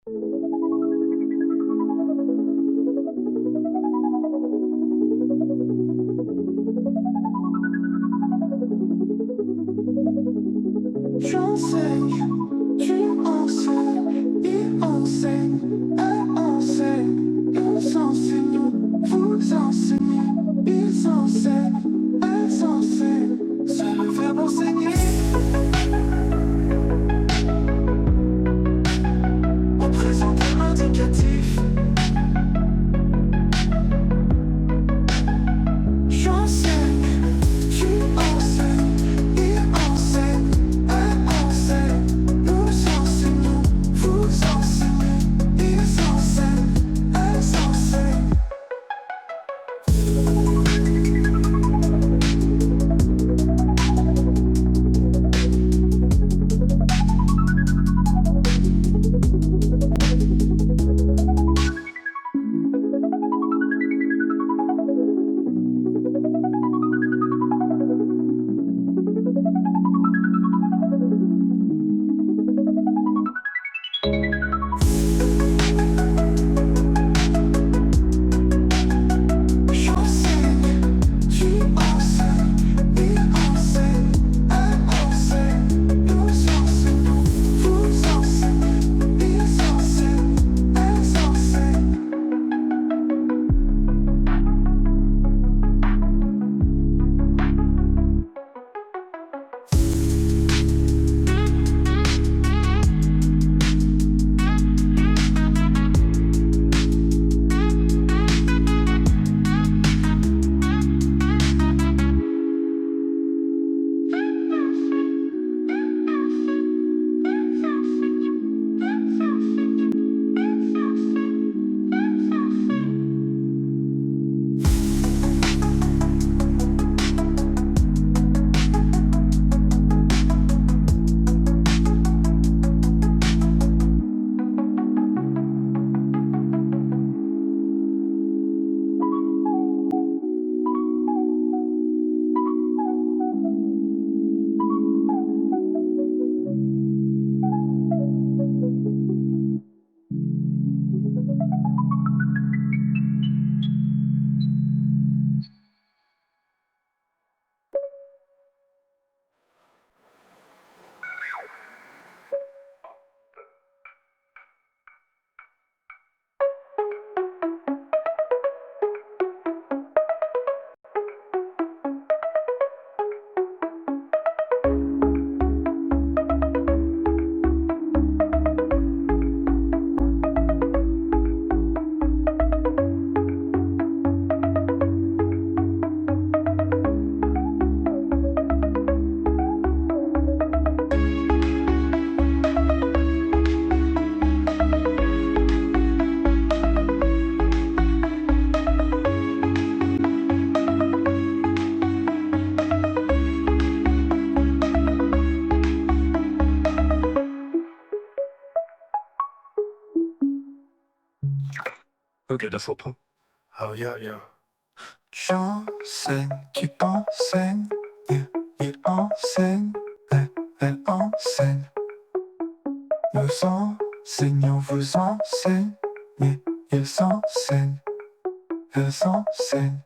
J'enseigne, tu enseignes, il enseigne, elle enseigne, nous enseignons, vous enseignez, ils enseignent, elles enseignent, c'est le verbe enseigner. Au présent indicatif. J'enseigne, tu enseignes, il enseigne, elle enseigne, nous enseignons, vous enseignez, ils enseignent, elles enseignent. Ok, das Opera. Oh yeah, yeah. J'enseigne, tu enseignes, il enseigne, elle enseigne. Nous enseignons, vous enseignez, ils enseignent, elles enseignent.